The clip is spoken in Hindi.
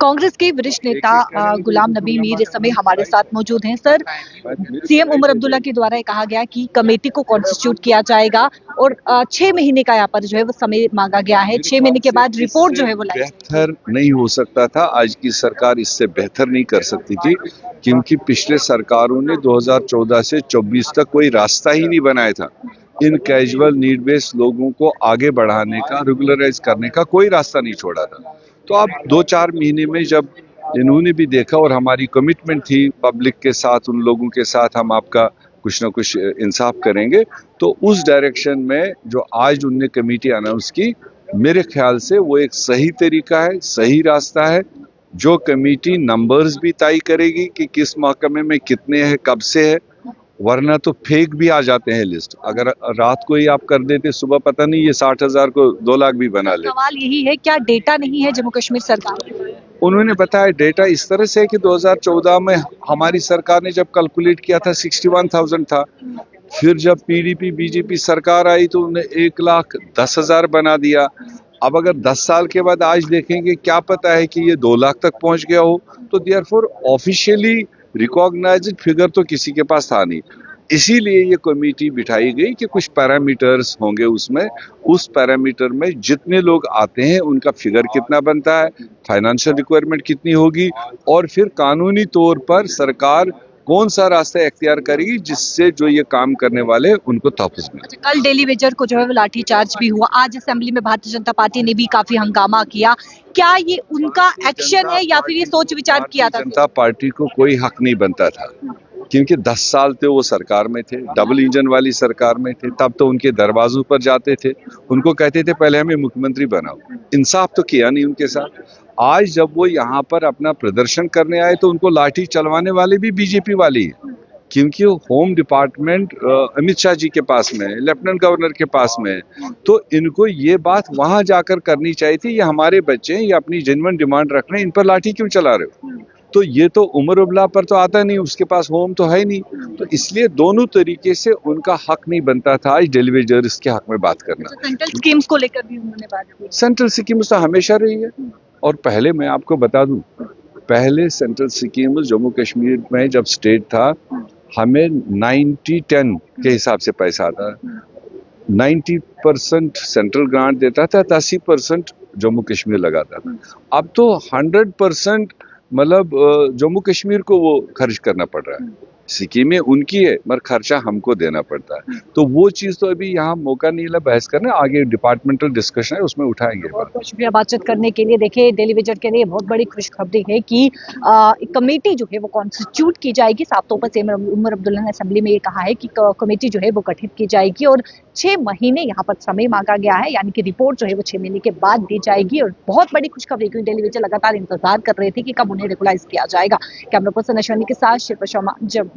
कांग्रेस के वरिष्ठ नेता गुलाम नबी मीर इस समय हमारे साथ मौजूद हैं। सर, सीएम उमर अब्दुल्ला के द्वारा कहा गया कि कमेटी को कॉन्स्टिट्यूट किया जाएगा और 6 महीने का यहाँ पर जो है वो समय मांगा गया है। 6 महीने के बाद रिपोर्ट जो है वो बेहतर नहीं हो सकता था। आज की सरकार इससे बेहतर नहीं कर सकती थी, क्योंकि पिछले सरकारों ने 2014 से 24 तक कोई रास्ता ही नहीं बनाया था। इन कैजुअल नीड बेस्ड लोगों को आगे बढ़ाने का, रेगुलराइज करने का कोई रास्ता नहीं छोड़ा था। तो अब 2-4 महीने में जब इन्होंने भी देखा और हमारी कमिटमेंट थी पब्लिक के साथ, उन लोगों के साथ हम आपका कुछ ना कुछ इंसाफ करेंगे, तो उस डायरेक्शन में जो आज उनने कमेटी अनाउंस की, मेरे ख्याल से वो एक सही तरीका है, सही रास्ता है। जो कमेटी नंबर्स भी तय करेगी कि किस महकमे में कितने हैं, कब से है, वरना तो फेक भी आ जाते हैं लिस्ट। अगर रात को ही आप कर देते, सुबह पता नहीं ये 60,000 को 2 लाख भी बना ले। सवाल यही है, क्या डेटा नहीं है जम्मू कश्मीर सरकार? उन्होंने बताया डेटा इस तरह से है कि 2014 में हमारी सरकार ने जब कैलकुलेट किया था 61,000 था। फिर जब पीडीपी बीजेपी सरकार आई तो उन्हें 1,10,000 बना दिया। अब अगर 10 साल के बाद आज देखेंगे, क्या पता है कि ये 2 लाख तक पहुंच गया हो। तो देयरफॉर ऑफिशियली रिकॉग्नाइज्ड फिगर तो किसी के पास था नहीं। इसीलिए ये कमेटी बिठाई गई कि कुछ पैरामीटर्स होंगे उसमें, उस पैरामीटर में जितने लोग आते हैं उनका फिगर कितना बनता है, फाइनेंशियल रिक्वायरमेंट कितनी होगी, और फिर कानूनी तौर पर सरकार कौन सा रास्ता इख्तियार करेगी जिससे जो ये काम करने वाले उनको तहफ़्फ़ुज़ मिले। कल डेली वेजर को जो है वो लाठीचार्ज भी हुआ। आज असेंबली में भारतीय जनता पार्टी ने भी काफी हंगामा किया। क्या ये उनका एक्शन है या फिर ये सोच विचार किया था? जनता पार्टी को कोई हक नहीं बनता था, क्योंकि 10 साल तो वो सरकार में थे, डबल इंजन वाली सरकार में थे। तब तो उनके दरवाजों पर जाते थे, उनको कहते थे पहले हमें मुख्यमंत्री बनाओ। इंसाफ तो किया नहीं उनके साथ। आज जब वो यहाँ पर अपना प्रदर्शन करने आए तो उनको लाठी चलवाने वाले भी बीजेपी वाले हैं, क्योंकि होम डिपार्टमेंट अमित शाह जी के पास में है, लेफ्टिनेंट गवर्नर के पास में है। तो इनको ये बात वहां जाकर करनी चाहिए थी, ये हमारे बच्चे हैं, ये अपनी जेन्युइन डिमांड रख रहे हैं, इन पर लाठी क्यों चला रहे हो। तो ये तो उमर अब्दुल्ला पर तो आता नहीं, उसके पास होम तो है नहीं। तो इसलिए दोनों तरीके से उनका हक नहीं बनता था आज डेली वेजर्स के हक में बात करना। सेंट्रल स्कीम्स को लेकर भी उन्होंने बात की। सेंट्रल स्कीम्स तो हमेशा रही है। और पहले मैं आपको बता दूं, पहले सेंट्रल स्कीम्स जम्मू कश्मीर में जब स्टेट था, हमें 90-10 के हिसाब से पैसा आता। 90% सेंट्रल ग्रांट देता था, 80% जम्मू कश्मीर लगाता था। अब तो 100% मतलब जम्मू कश्मीर को वो खर्च करना पड़ रहा है। स्कीमें उनकी है मगर खर्चा हमको देना पड़ता है। तो वो चीज तो अभी यहाँ मौका नहीं मिला बहस करने, आगे डिपार्टमेंटल डिस्कशन है उसमें उठाएंगे। बहुत बहुत शुक्रिया बातचीत करने के लिए। देखिए, डेली वेजर के लिए बहुत बड़ी खुशखबरी है कि एक कमेटी जो है वो कॉन्स्टिट्यूट की जाएगी। साफ तौर पर सीएम उमर अब्दुल्ला ने असेंबली में ये कहा है कि कमेटी जो है वो गठित की जाएगी और 6 महीने यहाँ पर समय मांगा गया है, यानी कि रिपोर्ट जो है वो 6 महीने के बाद दी जाएगी। और बहुत बड़ी खुशखबरी, क्योंकि डेली वेजर लगातार इंतजार कर रहे थे कि कब उन्हें रेगुलाइज किया जाएगा। कैमरा पर्सन अश्वनी के साथ शिल्पा शर्मा, जम्मू।